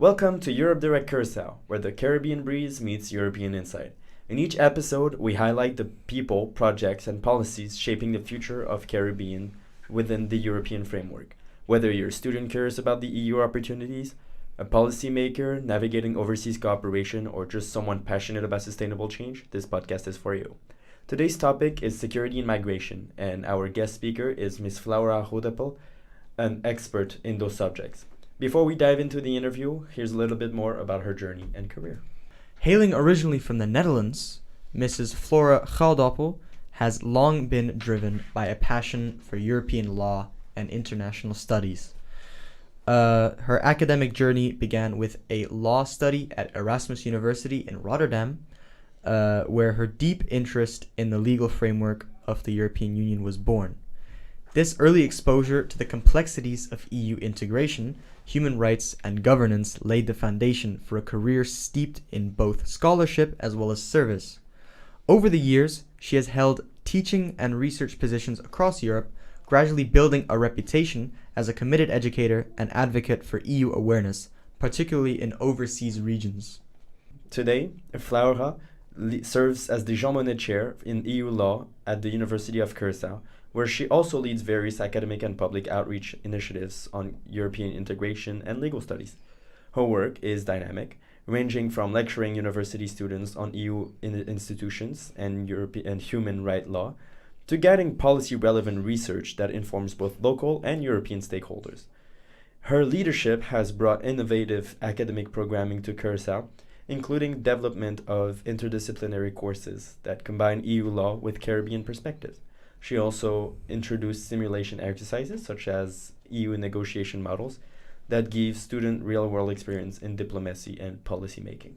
Welcome to Europe Direct Curaçao, where the Caribbean breeze meets European insight. In each episode, we highlight the people, projects, and policies shaping the future of Caribbean within the European framework. Whether you're a student curious about the EU opportunities, a policymaker navigating overseas cooperation, or just someone passionate about sustainable change, this podcast is for you. Today's topic is security and migration, and our guest speaker is Ms. Flora Goudappel, an expert in those subjects. Before we dive into the interview, here's a little bit more about her journey and career. Hailing originally from the Netherlands, Mrs. Flora Goudappel has long been driven by a passion for European law and international studies. Her academic journey began with a law study at Erasmus University in Rotterdam, where her deep interest in the legal framework of the European Union was born. This early exposure to the complexities of EU integration, human rights, and governance laid the foundation for a career steeped in both scholarship as well as service. Over the years, she has held teaching and research positions across Europe, gradually building a reputation as a committed educator and advocate for EU awareness, particularly in overseas regions. Today, Flora serves as the Jean Monnet Chair in EU Law at the University of Curaçao, where she also leads various academic and public outreach initiatives on European integration and legal studies. Her work is dynamic, ranging from lecturing university students on EU institutions and European and human rights law, to guiding policy-relevant research that informs both local and European stakeholders. Her leadership has brought innovative academic programming to Curaçao, including development of interdisciplinary courses that combine EU law with Caribbean perspectives. She also introduced simulation exercises such as EU negotiation models that give student real-world experience in diplomacy and policymaking.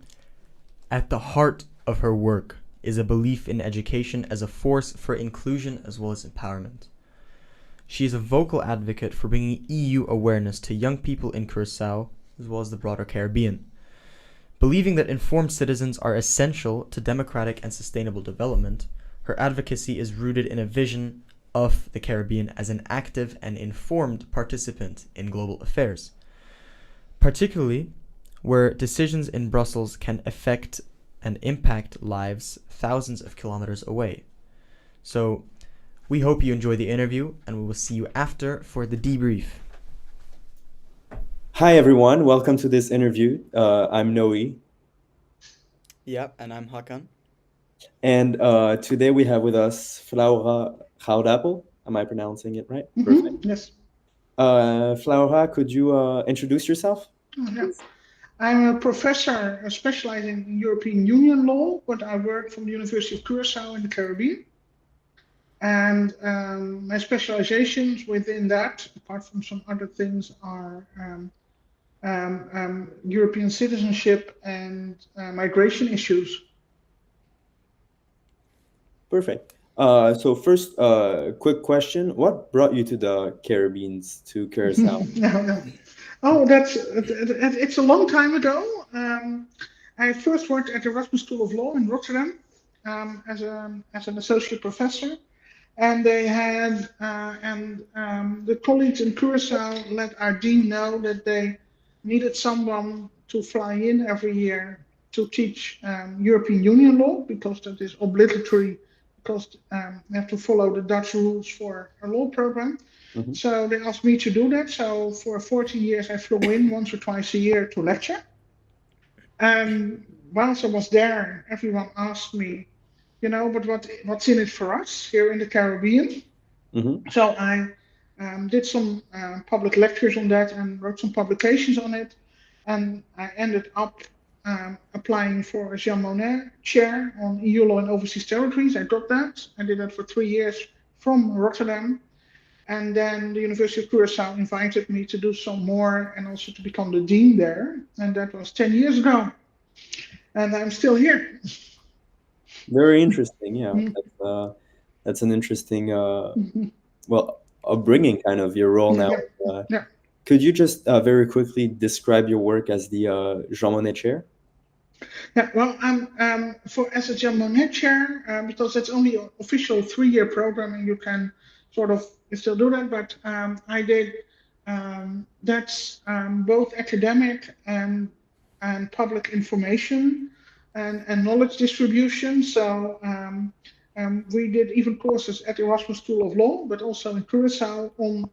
At the heart of her work is a belief in education as a force for inclusion as well as empowerment. She is a vocal advocate for bringing EU awareness to young people in Curaçao as well as the broader Caribbean. Believing that informed citizens are essential to democratic and sustainable development, her advocacy is rooted in a vision of the Caribbean as an active and informed participant in global affairs, particularly where decisions in Brussels can affect and impact lives thousands of kilometers away. So, we hope you enjoy the interview, and we will see you after for the debrief. Hi everyone, welcome to this interview. I'm Noe, Yep, and I'm Hakan. and today we have with us Flora Goudappel. Am I pronouncing it right? Perfect. Yes. Flora, could you introduce yourself? Yeah. I'm a professor specializing in European Union law, but I work from the University of Curaçao in the Caribbean. And my specializations within that, apart from some other things, are European citizenship and migration issues. Perfect. So first, quick question. What brought you to the Caribbean, to Curaçao? No. Oh, it's a long time ago. I first worked at the Erasmus School of Law in Rotterdam as an associate professor, and they had the colleagues in Curaçao let our dean know that they needed someone to fly in every year to teach European Union law, because that is obligatory, because you have to follow the Dutch rules for a law program. Mhm. So they asked me to do that. So for 14 years, I flew in once or twice a year to lecture. Whilst I was there, everyone asked me, but what's in it for us here in the Caribbean? Mhm. So I did some public lectures on that and wrote some publications on it. And I ended up applying for a Jean Monnet chair on EU law and overseas territories. I got that. I did that for 3 years from Rotterdam. And then the University of Curaçao invited me to do some more and also to become the dean there. And that was 10 years ago. And I'm still here. Very interesting. Yeah, Mm. that's an interesting, upbringing kind of your role now. Yeah. Could you just very quickly describe your work as the Jean Monnet Chair? Yeah, well, I'm as a Jean Monnet chair, because it's only an official 3-year program, and you can you still do that. But I did That's both academic and public information and knowledge distribution. So we did even courses at Erasmus School of Law, but also in Curaçao on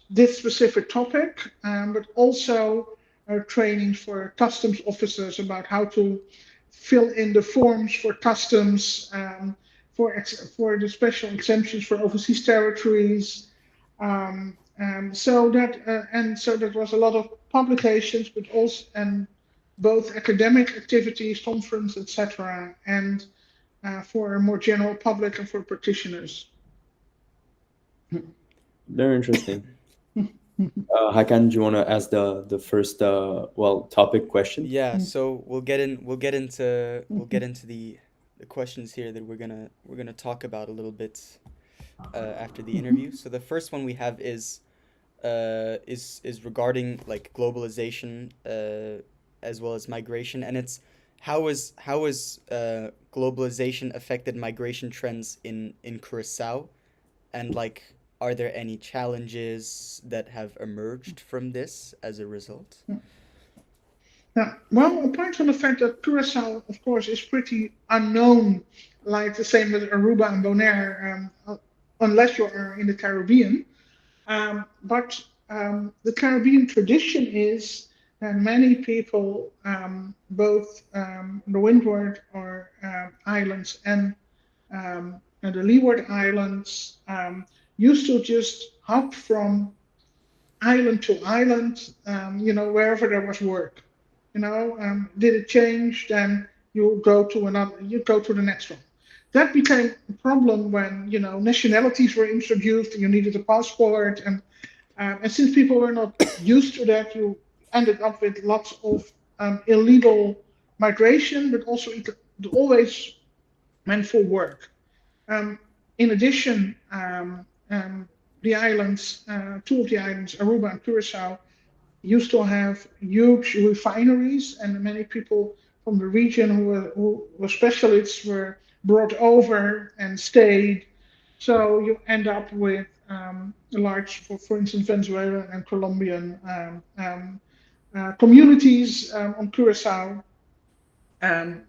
this specific topic, but also training for customs officers about how to fill in the forms for customs, for the special exemptions for overseas territories. So that was a lot of publications, but also and both academic activities, conference, etc., and for a more general public and for practitioners. Very interesting. Hakan, do you want to ask the first topic question? Yeah, so we'll get into the questions here that we're gonna talk about a little bit after the interview. So the first one we have is regarding like globalization as well as migration, and it's how is globalization affected migration trends in Curaçao, and like are there any challenges that have emerged from this as a result? Yeah, well, apart from the fact that Curacao, of course, is pretty unknown, like the same with Aruba and Bonaire, unless you are in the Caribbean. But the Caribbean tradition is that many people, both the Windward or Islands and the Leeward Islands, used to just hop from island to island, wherever there was work. Did it change? Then you go to the next one. That became a problem when nationalities were introduced and you needed a passport, and since people were not used to that, you ended up with lots of illegal migration, but also it always meant for work. In addition, the islands, two of the islands, Aruba and Curaçao, used to have huge refineries, and many people from the region who were specialists were brought over and stayed. So you end up with large, for instance, Venezuelan and Colombian communities on Curacao,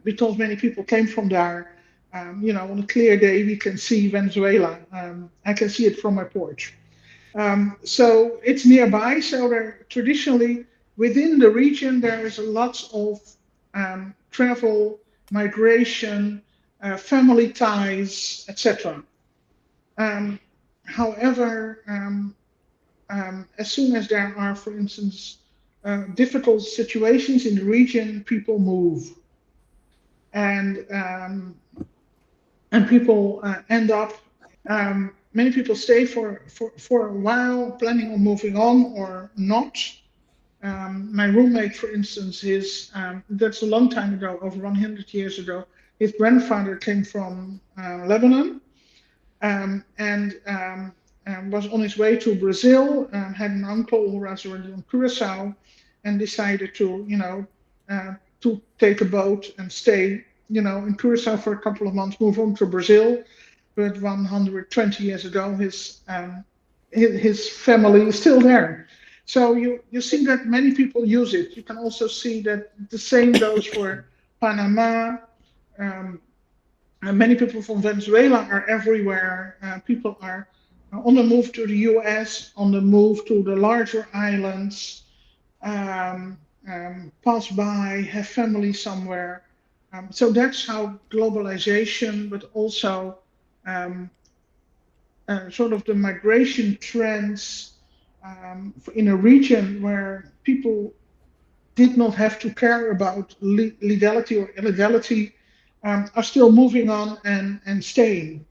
because many people came from there. On a clear day, we can see Venezuela. I can see it from my porch. So it's nearby. So traditionally within the region there is lots of travel, migration, family ties, etc. However, as soon as there are, for instance, difficult situations in the region, people move, and people end up. Many people stay for a while, planning on moving on or not. My roommate, for instance, that's a long time ago, over 100 years ago. His grandfather came from Lebanon, and was on his way to Brazil. Had an uncle who was already in Curaçao, and decided to take a boat and stay, in Curaçao for a couple of months, move on to Brazil. But 120 years ago, his family is still there. So you see that many people use it. You can also see that the same goes for Panama. And many people from Venezuela are everywhere. People are on the move to the US, on the move to the larger islands, pass by, have family somewhere. So that's how globalization, but also sort of the migration trends in a region where people did not have to care about legality or illegality, are still moving on and staying.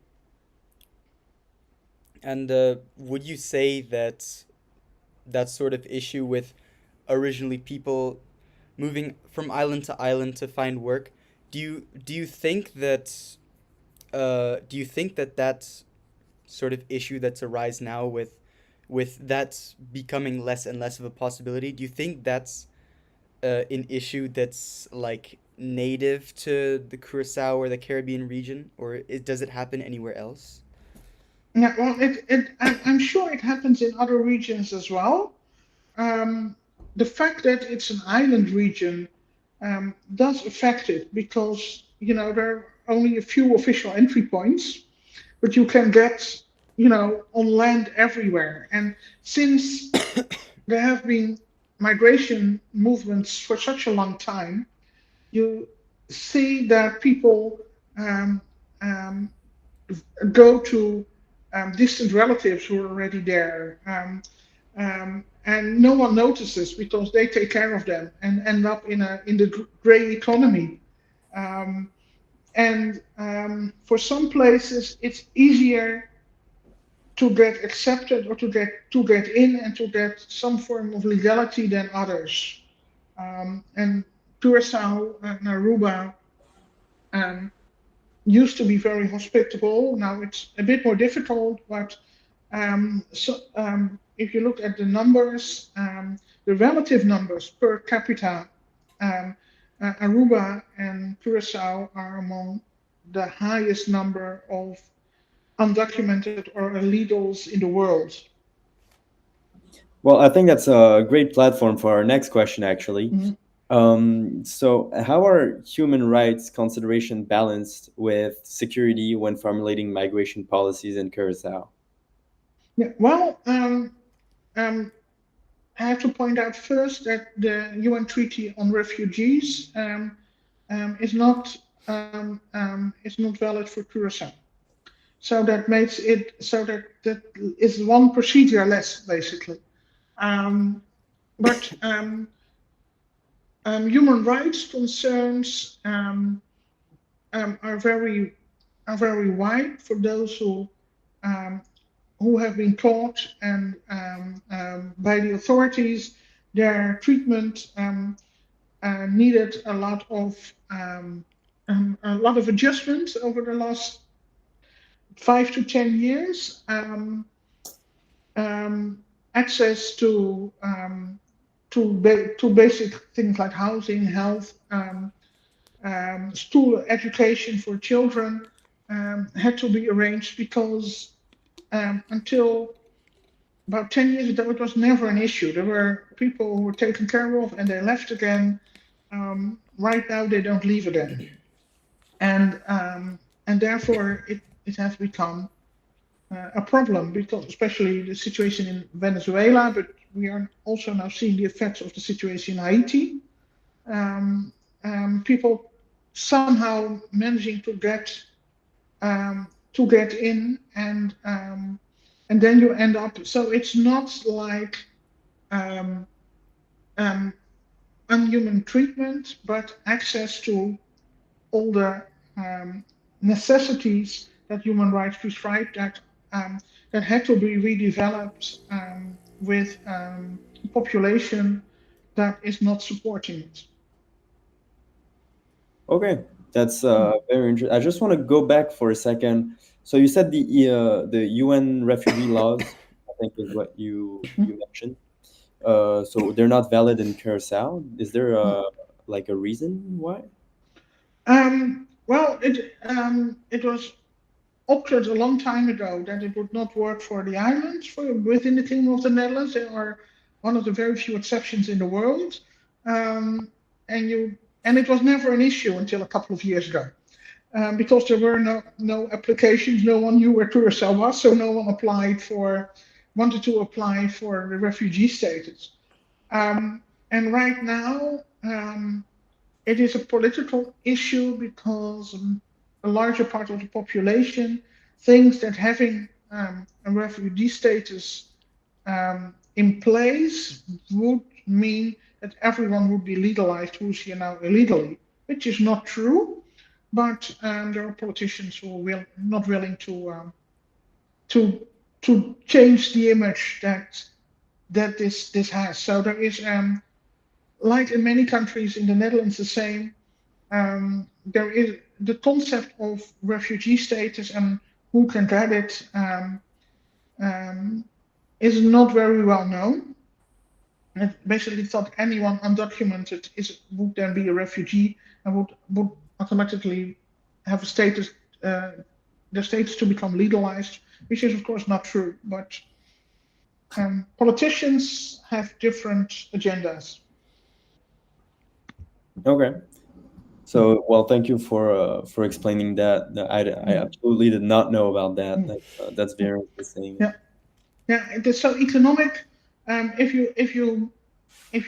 And would you say that sort of issue with originally people moving from island to island to find work, do you think that that sort of issue that's arise now with that becoming less and less of a possibility, do you think that's an issue that's like native to the Curacao or the Caribbean region, or does it happen anywhere else? Yeah, well, I'm sure it happens in other regions as well. the fact that it's an island region does affect it because there are only a few official entry points, but you can get on land everywhere. And since there have been migration movements for such a long time, you see that people um, um, go to distant relatives who are already there. And no one notices because they take care of them and end up in the gray economy. Um, and for some places, it's easier to get accepted or to get in and to get some form of legality than others. And Curaçao and Aruba um, used to be very hospitable. Now it's a bit more difficult, but if you look at the numbers, the relative numbers per capita, Aruba and Curacao are among the highest number of undocumented or illegals in the world. Well, I think that's a great platform for our next question, actually. So, how are human rights consideration balanced with security when formulating migration policies in Curacao? Yeah, well, I have to point out first that the UN Treaty on Refugees is not valid for Curacao. So that makes it so that is one procedure less, basically. But human rights concerns are very wide for those who have been caught and by the authorities. Their treatment needed a lot of adjustments over the last 5 to 10 years. Access to basic things like housing, health, school education for children had to be arranged because until about 10 years ago, it was never an issue. There were people who were taken care of and they left again. Right now, they don't leave again. And therefore, it has become a problem, because especially the situation in Venezuela, but we are also now seeing the effects of the situation in Haiti. People somehow managing to get in, and then you end up. So it's not like unhuman treatment, but access to all the necessities that human rights prescribe that had to be redeveloped with a population that is not supporting it. Okay, that's very interesting. I just want to go back for a second. So you said the UN refugee laws, I think, is what you mentioned. So they're not valid in Curacao. Is there like a reason why? Well, it was opted a long time ago that it would not work for the islands within the Kingdom of the Netherlands. They are one of the very few exceptions in the world, and it was never an issue until a couple of years ago, because there were no applications. No one knew where Curaçao was, so no one wanted to apply for the refugee status. And right now, it is a political issue because a larger part of the population thinks that having a refugee status in place would mean that everyone would be legalized who's here now illegally, which is not true. But there are politicians who are not willing to change the image that this has. So there is, like in many countries in the Netherlands, the same. There is the concept of refugee status and who can get it is not very well known. It basically thought anyone undocumented would then be a refugee and would automatically have a status, their status to become legalized, which is of course not true. But Politicians have different agendas. Okay. So, well, thank you for explaining that. I absolutely did not know about that. That's very interesting. Yeah, yeah. It is so economic. If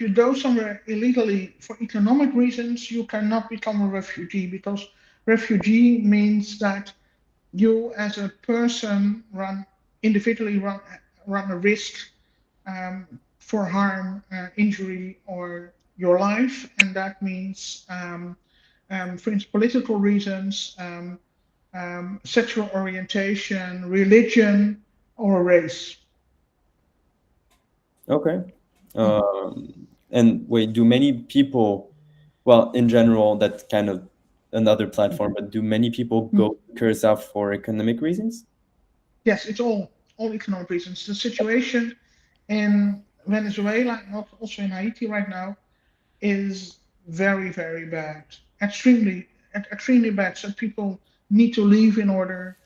you go somewhere illegally for economic reasons, you cannot become a refugee, because refugee means that you as a person individually run a risk for harm, injury, or your life, and that means, for instance, political reasons, sexual orientation, religion, or race. Okay. And wait, do many people, well, in general, that's kind of another platform, but do many people go to Curacao for economic reasons? Yes, it's all economic reasons. The situation in Venezuela and also in Haiti right now is very, very bad. Extremely bad. So people need to leave in order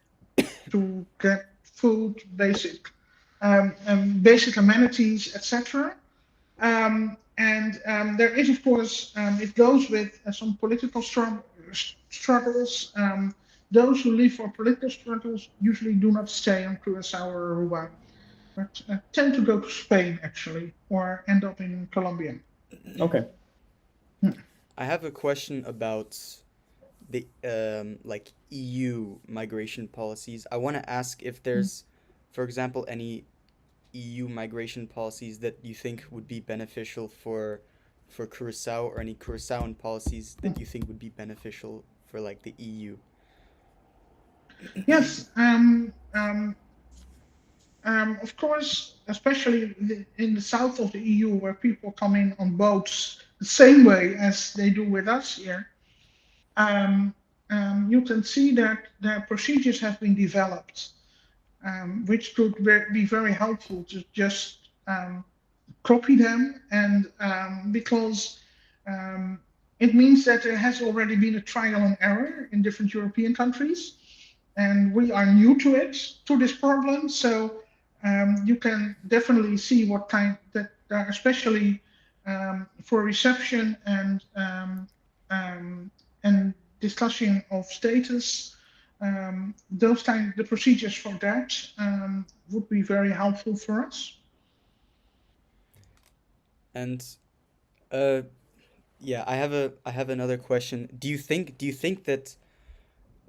to get food, basic amenities, etc. And there is, of course, it goes with some political struggles. Those who leave for political struggles usually do not stay on Curaçao or Aruba, but tend to go to Spain, actually, or end up in Colombia. Okay. I have a question about the like EU migration policies. I want to ask if there's, for example, any EU migration policies that you think would be beneficial for Curacao, or any Curaçaoan policies that you think would be beneficial for like the EU. Yes, of course, especially in the south of the EU, where people come in on boats the same way as they do with us here. You can see that the procedures have been developed, which could be very helpful to just copy them, and because it means that there has already been a trial and error in different European countries, and we are new to this problem. So you can definitely see what kind that, especially for reception and discussion of status, the procedures for that would be very helpful for us. And uh yeah, I have another question. Do you think that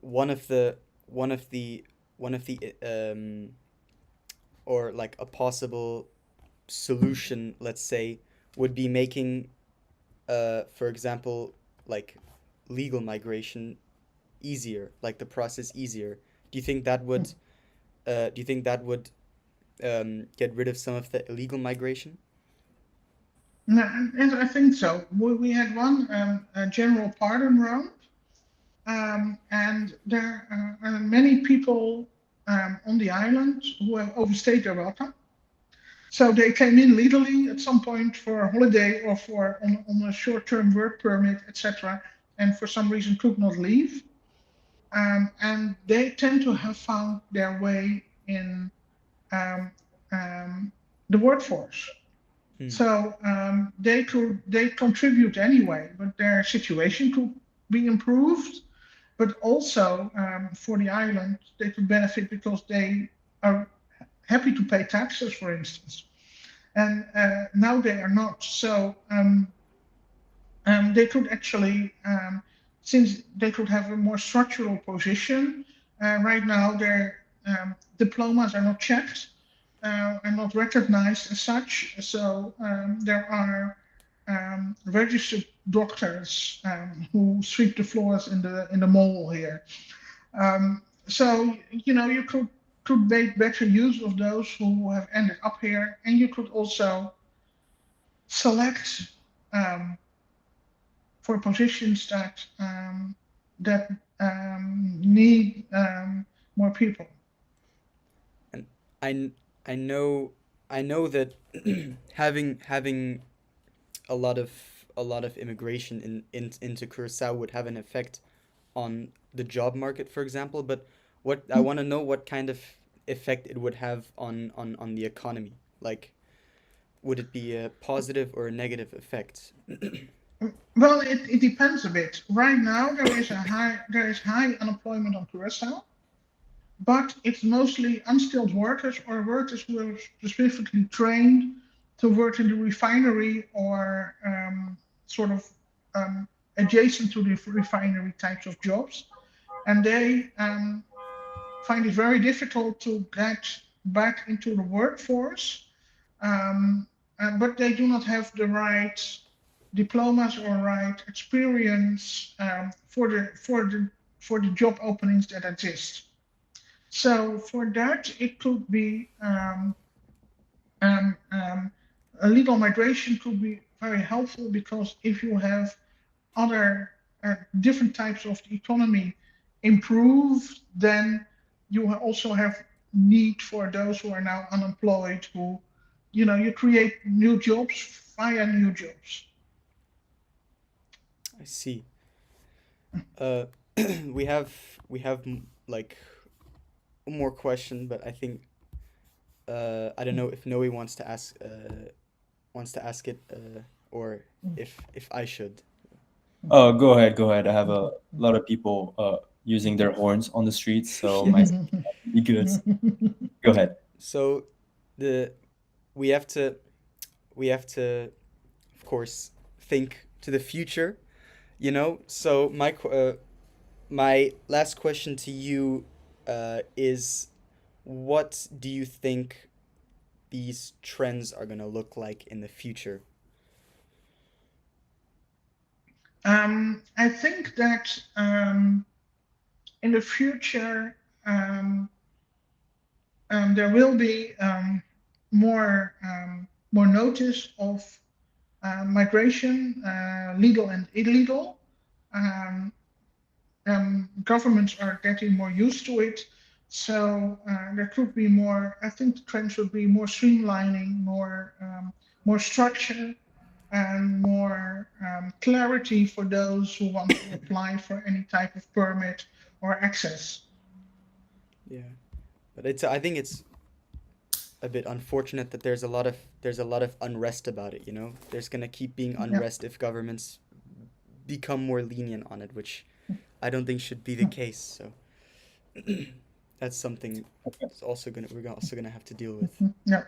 one of the one of the one of the or like a possible solution, let's say, would be making for example, like legal migration easier, like the process easier? Do you think that would get rid of some of the illegal migration? No, and I think so. We had one general pardon round, and there are many people on the island who have overstayed their welcome. So they came in legally at some point for a holiday or on a short-term work permit, etc., and for some reason could not leave. And they tend to have found their way in um, um, the workforce. Hmm. So they contribute anyway, but their situation could be improved. But also for the island, they could benefit because they are happy to pay taxes, for instance, and now they are not. So they could actually, since they could have a more structural position. Right now, their diplomas are not checked and not recognized as such. So there are registered doctors who sweep the floors in the mall here. So you could make better use of those who have ended up here, and you could also select for positions that need more people. And I, kn- I know that having a lot of immigration into Curacao would have an effect on the job market, for example. But what I want to know, what kind of effect it would have on the economy. Like, would it be a positive or a negative effect? Well, it depends a bit. Right now, there is high unemployment on Curacao, but it's mostly unskilled workers or workers who are specifically trained to work in the refinery or sort of adjacent to the refinery types of jobs, and they find it very difficult to get back into the workforce, but they do not have the right diplomas or right experience for the job openings that exist. So for that, it could be a legal migration could be very helpful, because if you have other different types of the economy improved, then you also have need for those who are now unemployed, who, you create new jobs via new jobs. I see. We have like one more question, but I think I don't know if Noe wants to ask it, or if I should. Oh, go ahead. I have a lot of people using their horns on the streets, so my be good. Go ahead. So we have to of course think to the future, So my last question to you is, what do you think these trends are going to look like in the future? I think that in the future there will be more notice of migration, legal and illegal. Governments are getting more used to it, so there could be more. I think the trend should be more streamlining, more structure, and more clarity for those who want to apply for any type of permit or access. Yeah, but I think it's a bit unfortunate that there's a lot of unrest about it. There's gonna keep being unrest if governments become more lenient on it, which I don't think should be the case. So that's something we're also gonna have to deal with. Yeah.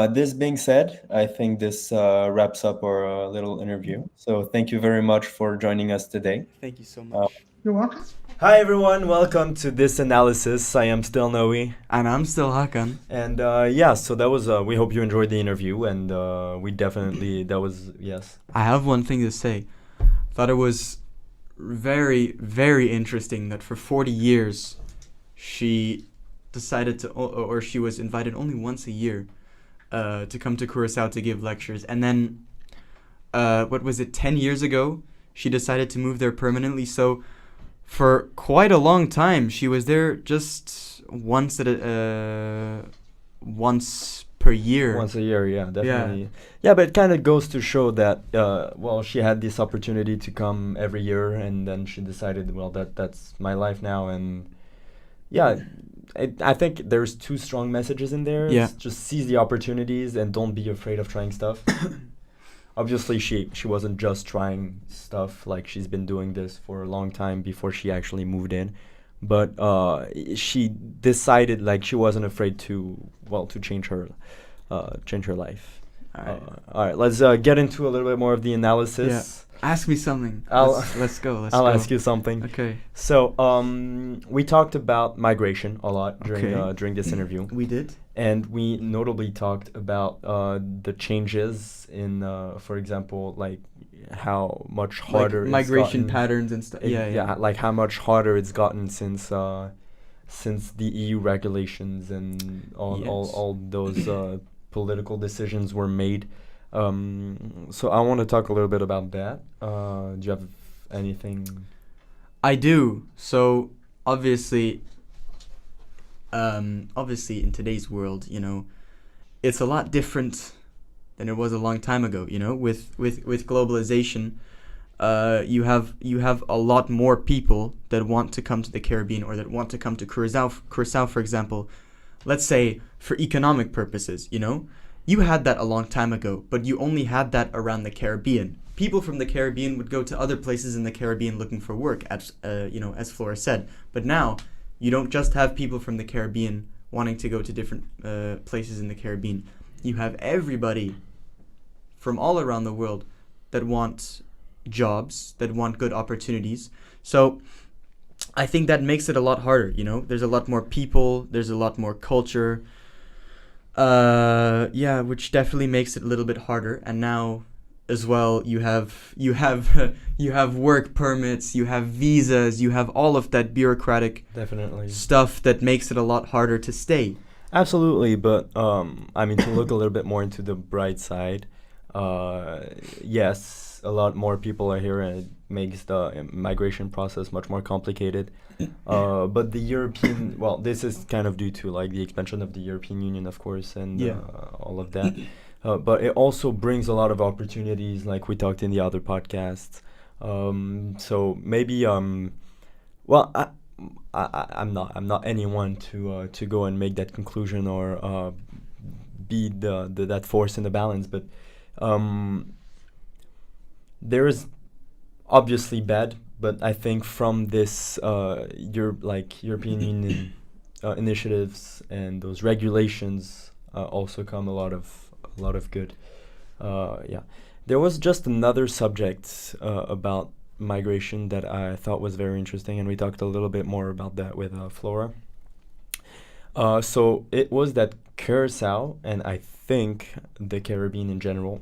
This being said, I think this wraps up our little interview. So thank you very much for joining us today. Thank you so much. You're welcome. Hi everyone, welcome to this analysis. I am still Noe. And I'm still Hakan. And so that was, we hope you enjoyed the interview, and yes. I have one thing to say. Thought it was very, very interesting that for 40 years she decided to, or she was invited only once a year to come to Curaçao to give lectures. And then, 10 years ago, she decided to move there permanently. So for quite a long time, she was there just once per year. Once a year, yeah, definitely. Yeah, but it kind of goes to show that, she had this opportunity to come every year, and then she decided, that's my life now, and yeah, I think there's two strong messages in there. Yeah. It's just seize the opportunities and don't be afraid of trying stuff. Obviously, she wasn't just trying stuff, like she's been doing this for a long time before she actually moved in. But she decided, like, she wasn't afraid to change her life. All right, let's get into a little bit more of the analysis. Yeah. Ask me something. Let's go. I'll ask you something. Okay. So we talked about migration a lot during this interview. We did. And we notably talked about the changes in, for example, like how much harder like migration patterns and stuff. Like how much harder it's gotten since the EU regulations and all those political decisions were made. So I want to talk a little bit about that. Do you have anything? I do. So obviously in today's world, it's a lot different than it was a long time ago. With globalization, you have a lot more people that want to come to the Caribbean or that want to come to Curaçao, for example. let's say for economic purposes, you know, you had that a long time ago, but you only had that around the Caribbean. People from the Caribbean would go to other places in the Caribbean looking for work, as as Flora said. But now you don't just have people from the Caribbean wanting to go to different places in the Caribbean. You have everybody from all around the world that want jobs, that want good opportunities. So I think that makes it a lot harder, you know. There's a lot more people, there's a lot more culture. Which definitely makes it a little bit harder. And now as well, you have you have work permits, you have visas, you have all of that bureaucratic Definitely stuff that makes it a lot harder to stay. Absolutely, but I mean, to look a little bit more into the bright side, yes, a lot more people are here, and it makes the migration process much more complicated. But the European, well, this is kind of due to like the expansion of the European Union, of course, and all of that. But it also brings a lot of opportunities, like we talked in the other podcasts. So maybe, well, I'm not anyone to go and make that conclusion or be that force in the balance, but there is obviously bad, but I think from this European Union initiatives and those regulations also come a lot of good. There was just another subject about migration that I thought was very interesting, and we talked a little bit more about that with Flora. So it was that Curaçao, and I think the Caribbean in general,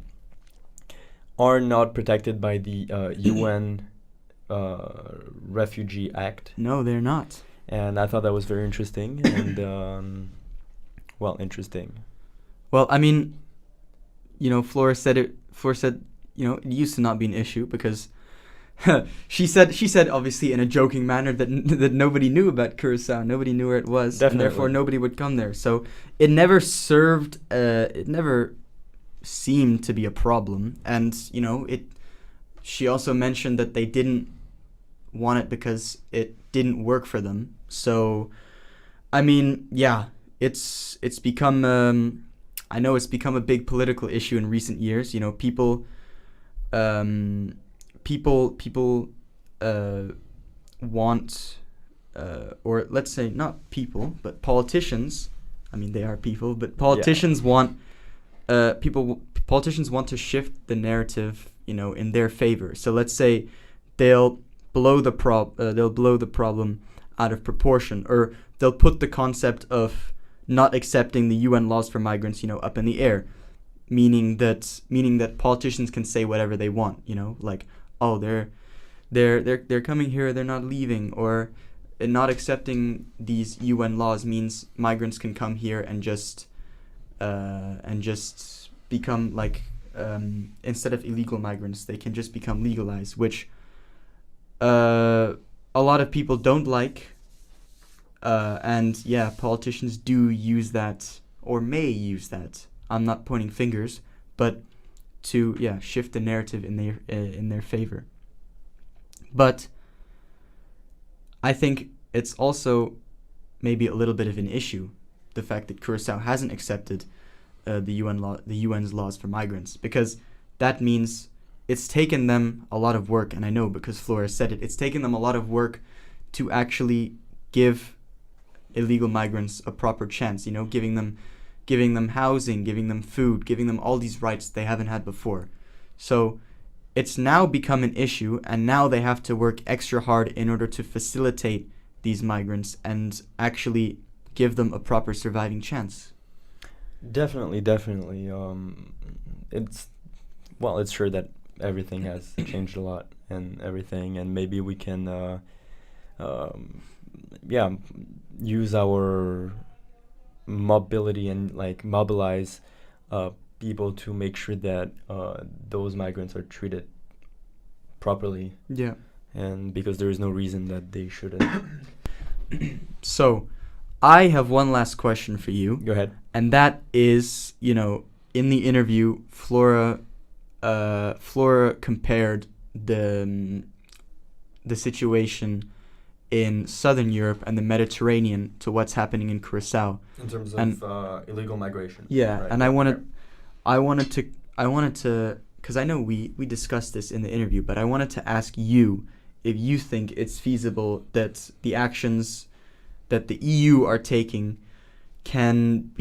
are not protected by the UN Refugee Act. No, they're not. And I thought that was very interesting, and interesting. Well, I mean, you know, Flora said, you know, it used to not be an issue because she said obviously in a joking manner that nobody knew about Curaçao, nobody knew where it was, Definitely. and therefore nobody would come there. So it never served, it never seemed to be a problem. And you know, she also mentioned that they didn't want it because it didn't work for them. So, I mean, yeah, it's become I know it's become a big political issue in recent years. You know, people want, or let's say not people, but politicians. I mean, they are people, but politicians want politicians want to shift the narrative, you know, in their favor. So let's say they'll blow the problem out of proportion, or they'll put the concept of not accepting the UN laws for migrants, you know, up in the air, meaning that politicians can say whatever they want, you know, like, oh, they're coming here, they're not leaving, or not accepting these UN laws means migrants can come here and just become like, instead of illegal migrants, they can just become legalized, which a lot of people don't like. And yeah, politicians do use that, or may use that. I'm not pointing fingers, but to shift the narrative in their favor. But I think it's also maybe a little bit of an issue, the fact that Curaçao hasn't accepted the UN's laws for migrants, because that means it's taken them a lot of work, and I know because Flora said it's taken them a lot of work to actually give illegal migrants a proper chance, you know, giving them housing, giving them food, giving them all these rights they haven't had before. So it's now become an issue, and now they have to work extra hard in order to facilitate these migrants and actually give them a proper surviving chance. Definitely. It's sure that everything has changed a lot and everything, and maybe we can use our mobility and like mobilize people to make sure that those migrants are treated properly. Yeah. And because there is no reason that they shouldn't. So, I have one last question for you. Go ahead. And that is, you know, in the interview, Flora compared the situation in Southern Europe and the Mediterranean to what's happening in Curaçao. In terms of And- illegal migration. Yeah, Right. and I wanted to, because I know we discussed this in the interview, but I wanted to ask you if you think it's feasible that the actions that the EU are taking can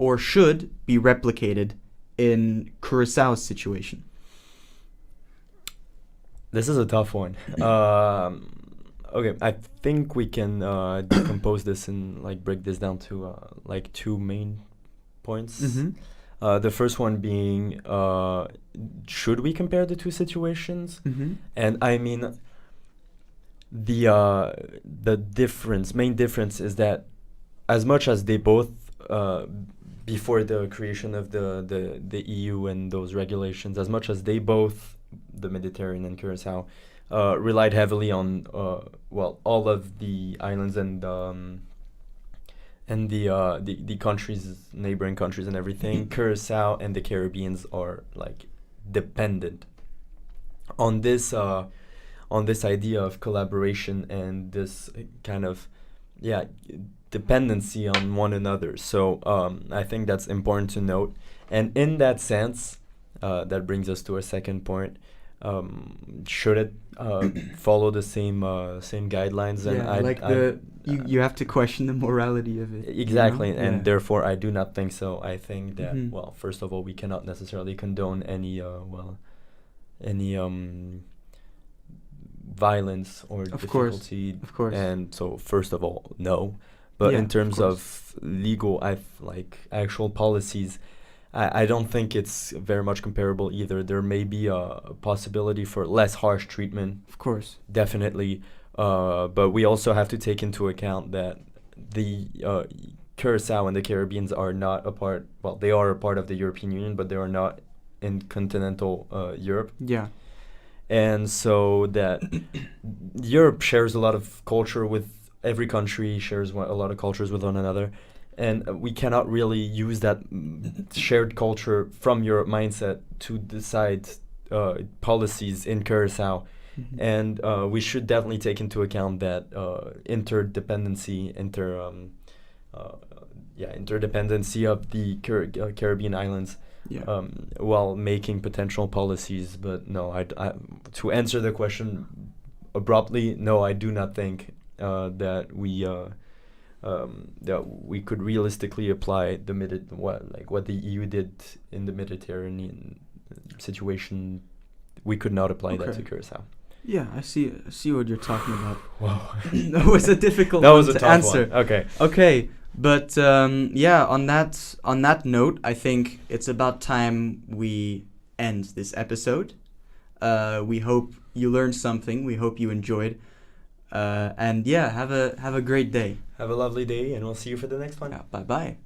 or should be replicated in Curaçao's situation. This is a tough one. Okay, I think we can decompose this and like break this down to like two main points. The first one being, should we compare the two situations? And I mean, the main difference is that as much as they both, before the creation of the EU and those regulations, as much as they both, the Mediterranean and Curaçao, relied heavily on all of the islands and the countries, neighboring countries and everything. Curaçao and the Caribbeans are like dependent on this idea of collaboration and this kind of dependency on one another. So I think that's important to note. And in that sense, that brings us to our second point. Should it follow the same guidelines? And you have to question the morality of it. Exactly, you know? and Yeah. therefore I do not think so. I think that Mhm. well, first of all, we cannot necessarily condone any violence or Of course, difficulty. of course. And so, first of all, no. But Yeah, in of terms course. of legal, actual policies, I don't think it's very much comparable either. There may be a possibility for less harsh treatment, Of course. definitely. But we also have to take into account that the Curaçao and the Caribbeans are not a part. Well, they are a part of the European Union, but they are not in continental Europe. Yeah. And so that Europe shares a lot of culture with every country, shares a lot of cultures with one another. And we cannot really use that shared culture from Europe mindset to decide policies in Curaçao. Mhm. And we should definitely take into account that interdependency of the Caribbean islands Yeah. while making potential policies. But no, to answer the question abruptly, no, I do not think that we could realistically apply what the EU did in the Mediterranean situation. We could not apply that to Okay. Curaçao. Yeah, I see what you're talking about. Wow. That was a difficult That one was a to tough answer. one. Okay. Okay, but on that note, I think it's about time we end this episode. We hope you learned something. We hope you enjoyed. And yeah, have a great day. Have a lovely day, and we'll see you for the next one. Yeah, bye bye.